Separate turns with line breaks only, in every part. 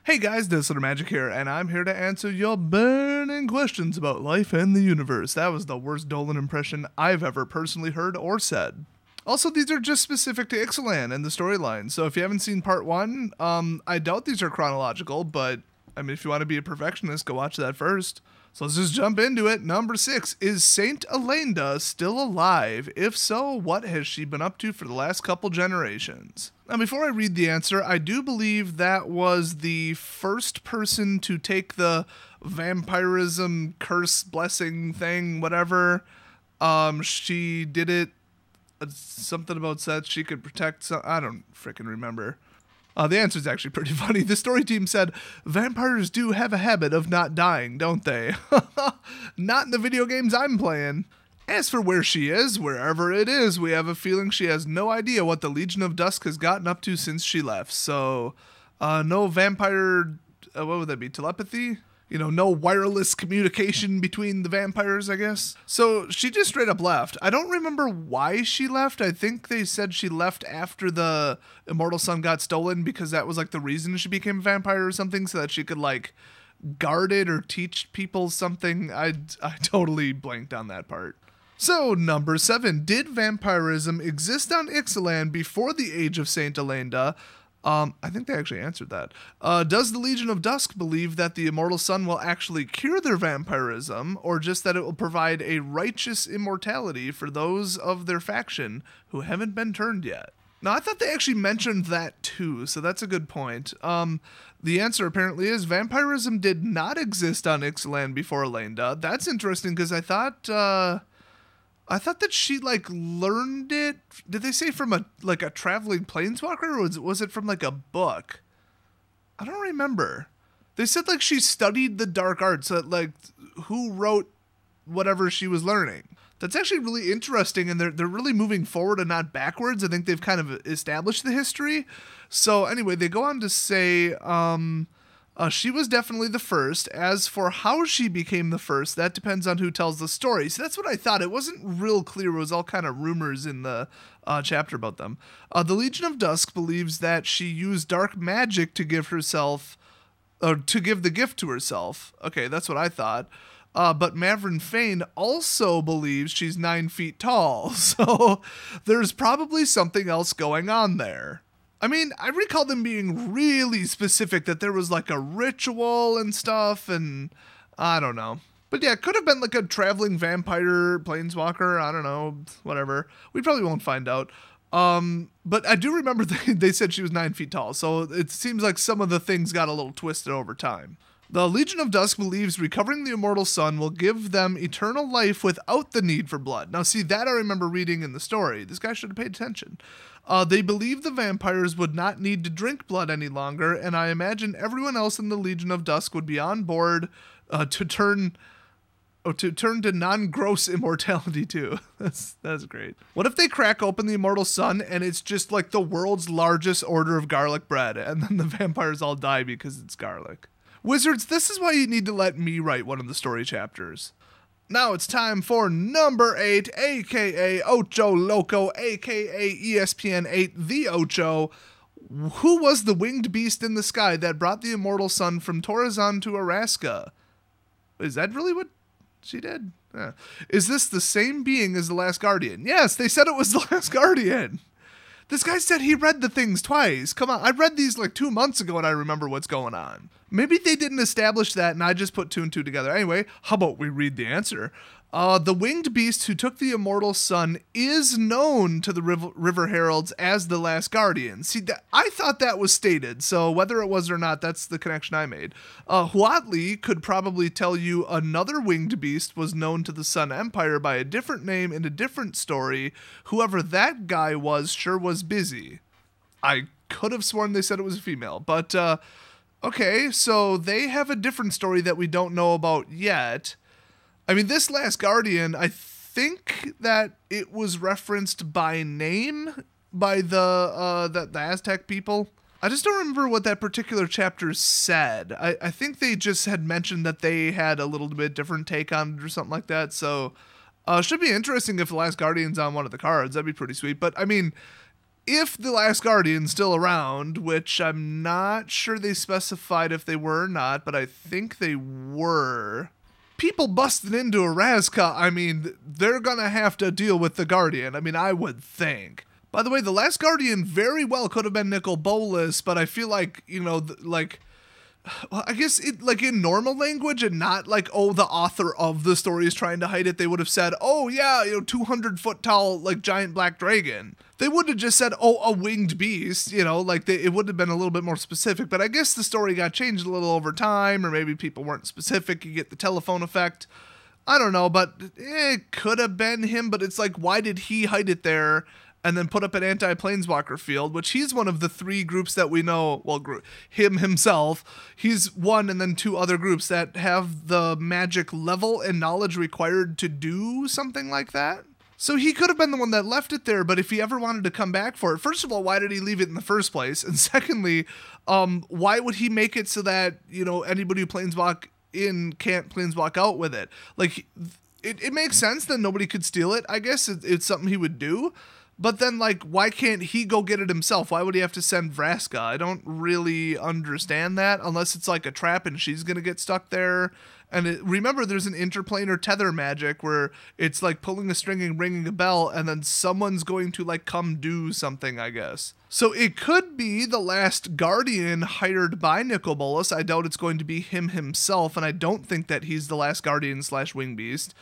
Hey guys, this is Magic here, and I'm here to answer your burning questions about life and the universe. That was the worst Dolan impression I've ever personally heard or said. Also, these are just specific to Ixalan and the storyline, so if you haven't seen part 1, I doubt these are chronological, but, I mean, if you want to be a perfectionist, go watch that first. So let's just jump into it. Number 6, is Saint Elenda still alive? If so, what has she been up to for the last couple generations? Now, before I read the answer, I do believe that was the first person to take the vampirism curse blessing thing, whatever. She did it, something about that she could protect some, I don't freaking remember. The answer is actually pretty funny. The story team said, vampires do have a habit of not dying, don't they? Not in the video games I'm playing. As for where she is, wherever it is, we have a feeling she has no idea what the Legion of Dusk has gotten up to since she left. So, no vampire, what would that be, telepathy? You know, no wireless communication between the vampires, I guess. So she just straight up left. I don't remember why she left. I think they said she left after the immortal sun got stolen because that was like the reason she became a vampire or something, so that she could like guard it or teach people something. I totally blanked on that part. So, number 7, did vampirism exist on Ixalan before the age of Saint Elenda? I think they actually answered that. Does the Legion of Dusk believe that the immortal sun will actually cure their vampirism, or just that it will provide a righteous immortality for those of their faction who haven't been turned yet? Now, I thought they actually mentioned that too, so that's a good point. The answer apparently is vampirism did not exist on Ixalan before Elenda. That's interesting because I thought that she, like, learned it. Did they say from a traveling planeswalker, or was it from, like, a book? I don't remember. They said, like, she studied the dark arts, so, like, who wrote whatever she was learning. That's actually really interesting, and they're really moving forward and not backwards. I think they've kind of established the history. So, anyway, they go on to say, she was definitely the first. As for how she became the first, that depends on who tells the story. So that's what I thought. It wasn't real clear. It was all kind of rumors in the chapter about them. The Legion of Dusk believes that she used dark magic to give herself, or to give the gift to herself. Okay, that's what I thought. But Mavrin Fane also believes she's 9 feet tall. So there's probably something else going on there. I mean, I recall them being really specific that there was like a ritual and stuff, and I don't know. But yeah, it could have been like a traveling vampire planeswalker. I don't know, whatever. We probably won't find out. But I do remember they said she was 9 feet tall, so it seems like some of the things got a little twisted over time. The Legion of Dusk believes recovering the immortal sun will give them eternal life without the need for blood. Now, see, that I remember reading in the story. This guy should have paid attention. They believe the vampires would not need to drink blood any longer, and I imagine everyone else in the Legion of Dusk would be on board to turn to non-gross immortality too. That's great. What if they crack open the immortal sun and it's just like the world's largest order of garlic bread, and then the vampires all die because it's garlic? Wizards, this is why you need to let me write one of the story chapters. Now it's time for number 8, aka Ocho Loco, aka ESPN 8, the Ocho. Who was the winged beast in the sky that brought the immortal sun from Torazan to Araska? Is that really what she did? Yeah. Is this the same being as the Last Guardian? Yes, they said it was the Last Guardian. This guy said he read the things twice. Come on, I read these like 2 months ago and I remember what's going on. Maybe they didn't establish that and I just put 2 and 2 together. Anyway, how about we read the answer? The winged beast who took the immortal sun is known to the River Heralds as the Last Guardian. See, I thought that was stated, so whether it was or not, that's the connection I made. Huatli could probably tell you another winged beast was known to the Sun Empire by a different name in a different story. Whoever that guy was sure was busy. I could have sworn they said it was a female, but okay, so they have a different story that we don't know about yet. I mean, this Last Guardian, I think that it was referenced by name by the Aztec people. I just don't remember what that particular chapter said. I think they just had mentioned that they had a little bit different take on it or something like that. So, should be interesting if the Last Guardian's on one of the cards. That'd be pretty sweet. But, I mean, if the Last Guardian's still around, which I'm not sure they specified if they were or not, but I think they were. People busting into Orazca, I mean, they're gonna have to deal with the Guardian. I mean, I would think. By the way, the Last Guardian very well could have been Nicol Bolas, but I feel like, well, I guess in normal language and not like, oh, the author of the story is trying to hide it, they would have said, oh yeah, 200-foot tall, like, giant black dragon. They would have just said, oh, a winged beast, it would have been a little bit more specific, but I guess the story got changed a little over time, or maybe people weren't specific, you get the telephone effect. I don't know, but it could have been him, but it's like, why did he hide it there and then put up an anti-planeswalker field, which he's one of the 3 groups that we know, well, him himself, he's one and then 2 other groups that have the magic level and knowledge required to do something like that. So he could have been the one that left it there, but if he ever wanted to come back for it, first of all, why did he leave it in the first place? And secondly, why would he make it so that, anybody who planeswalk in can't planeswalk out with it? Like, it makes sense that nobody could steal it. I guess it's something he would do. But then, like, why can't he go get it himself? Why would he have to send Vraska? I don't really understand that, unless it's like a trap and she's going to get stuck there. And remember, there's an interplanar tether magic where it's like pulling a string and ringing a bell, and then someone's going to, like, come do something, I guess. So it could be the Last Guardian hired by Nicol Bolas. I doubt it's going to be him himself, and I don't think that he's the Last Guardian / Wingbeast.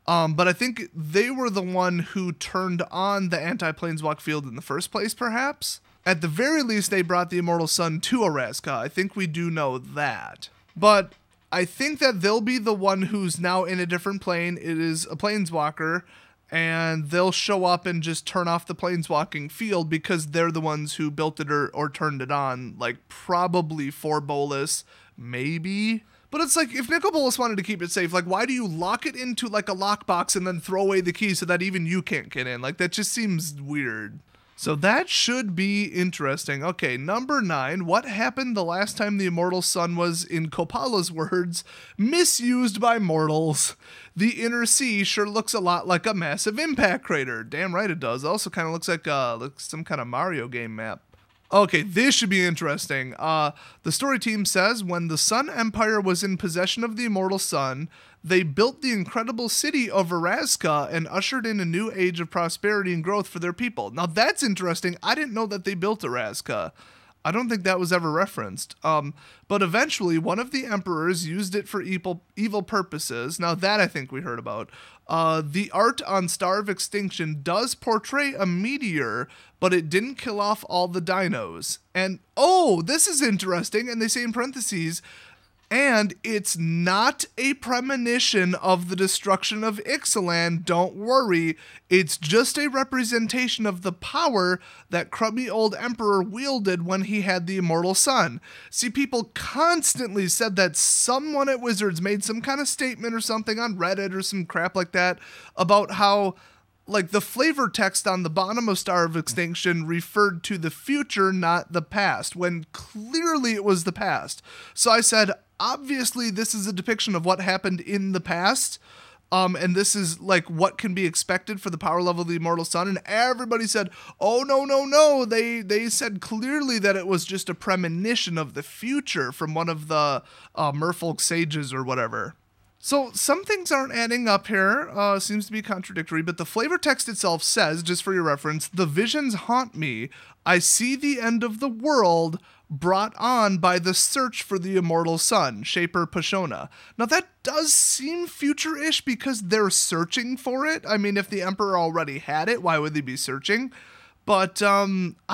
But I think they were the one who turned on the anti-planeswalk field in the first place, perhaps? At the very least, they brought the Immortal Sun to Orazca. I think we do know that. But I think that they'll be the one who's now in a different plane. It is a planeswalker, and they'll show up and just turn off the planeswalking field because they're the ones who built it or turned it on, like probably for Bolas, maybe. But it's like, if Nicol Bolas wanted to keep it safe, like, why do you lock it into, like, a lockbox and then throw away the key so that even you can't get in? Like, that just seems weird. So that should be interesting. Okay, number 9. What happened the last time the Immortal Sun was, in Kopala's words, misused by mortals? The inner sea sure looks a lot like a massive impact crater. Damn right it does. It also kind of looks like some kind of Mario game map. Okay, this should be interesting. The story team says, when the Sun Empire was in possession of the Immortal Sun, they built the incredible city of Orazca and ushered in a new age of prosperity and growth for their people. Now that's interesting. I didn't know that they built Orazca. I don't think that was ever referenced. But eventually, one of the emperors used it for evil purposes. Now that I think we heard about. The art on Star of Extinction does portray a meteor, but it didn't kill off all the dinos. And, oh, this is interesting. And they say in parentheses, and it's not a premonition of the destruction of Ixalan, don't worry. It's just a representation of the power that crummy old emperor wielded when he had the Immortal Sun. See, people constantly said that someone at Wizards made some kind of statement or something on Reddit or some crap like that about how, like, the flavor text on the bottom of Star of Extinction referred to the future, not the past, when clearly it was the past. So I said, obviously this is a depiction of what happened in the past, and this is like what can be expected for the power level of the Immortal Sun, and everybody said, oh no, they said clearly that it was just a premonition of the future from one of the merfolk sages or whatever. So some things aren't adding up here, seems to be contradictory, but the flavor text itself says, just for your reference, the visions haunt me. I see the end of the world brought on by the search for the Immortal Sun, Shaper Pashona. Now that does seem future-ish because they're searching for it. I mean, if the Emperor already had it, why would they be searching? But I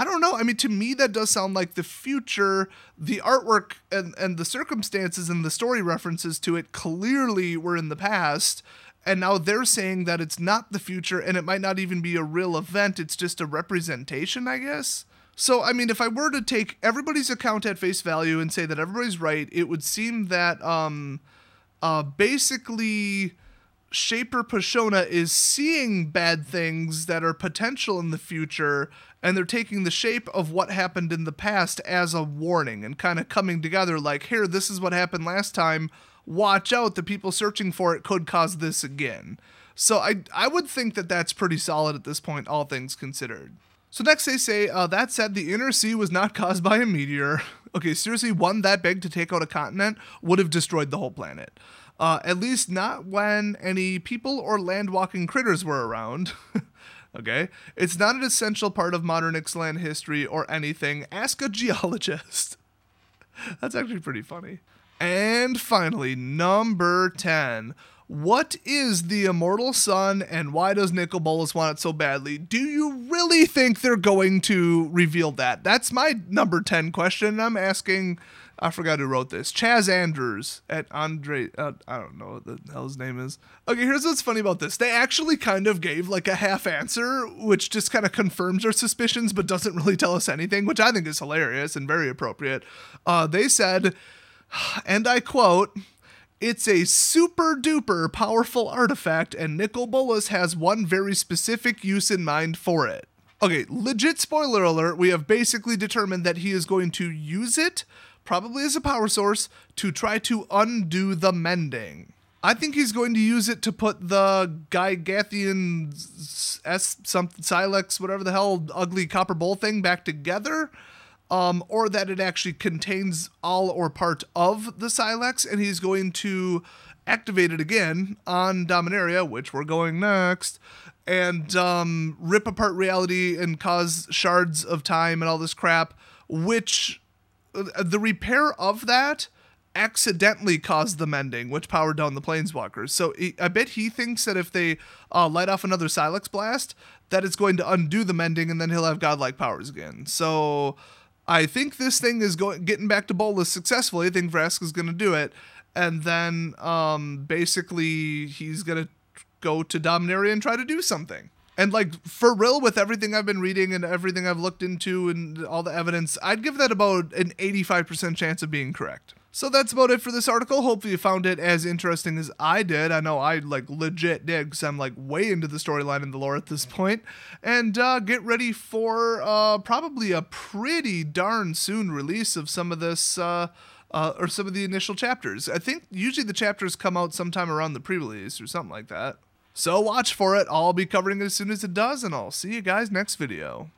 don't know. I mean, to me, that does sound like the future. The artwork and the circumstances and the story references to it clearly were in the past. And now they're saying that it's not the future and it might not even be a real event. It's just a representation, I guess. So, I mean, if I were to take everybody's account at face value and say that everybody's right, it would seem that basically Shaper Pashona is seeing bad things that are potential in the future, and they're taking the shape of what happened in the past as a warning and kind of coming together like, here, this is what happened last time. Watch out, the people searching for it could cause this again. So I would think that that's pretty solid at this point, all things considered. So next they say, that said, the inner sea was not caused by a meteor. Okay, seriously, one that big to take out a continent would have destroyed the whole planet. At least not when any people or land-walking critters were around. Okay? It's not an essential part of modern Ixalan history or anything. Ask a geologist. That's actually pretty funny. And finally, number 10. What is the immortal sun, and why does Nicol Bolas want it so badly? Do you really think they're going to reveal that? That's my number 10 question. I'm asking, I forgot who wrote this, Chaz Andrews at Andre, I don't know what the hell his name is. Okay, here's what's funny about this. They actually kind of gave like a half answer, which just kind of confirms our suspicions, but doesn't really tell us anything, which I think is hilarious and very appropriate. They said, and I quote, "It's a super duper powerful artifact, and Nicol Bolas has one very specific use in mind for it." Okay, legit spoiler alert, we have basically determined that he is going to use it, probably as a power source, to try to undo the mending. I think he's going to use it to put the Gygathian something Silex, whatever the hell, ugly copper bowl thing back together. Or that it actually contains all or part of the Silex, and he's going to activate it again on Dominaria, which we're going next, and rip apart reality and cause shards of time and all this crap, which the repair of that accidentally caused the mending, which powered down the Planeswalkers. So I bet he thinks that if they light off another Silex blast, that it's going to undo the mending, and then he'll have godlike powers again. So I think this thing is getting back to Bolas successfully. I think Vrask is going to do it. And then basically he's going to go to Dominaria and try to do something. And like, for real, with everything I've been reading and everything I've looked into and all the evidence, I'd give that about an 85% chance of being correct. So that's about it for this article. Hopefully you found it as interesting as I did. I know I like legit did, because I'm like way into the storyline and the lore at this point. And get ready for probably a pretty darn soon release of some of this, or some of the initial chapters. I think usually the chapters come out sometime around the pre-release or something like that. So watch for it. I'll be covering it as soon as it does, and I'll see you guys next video.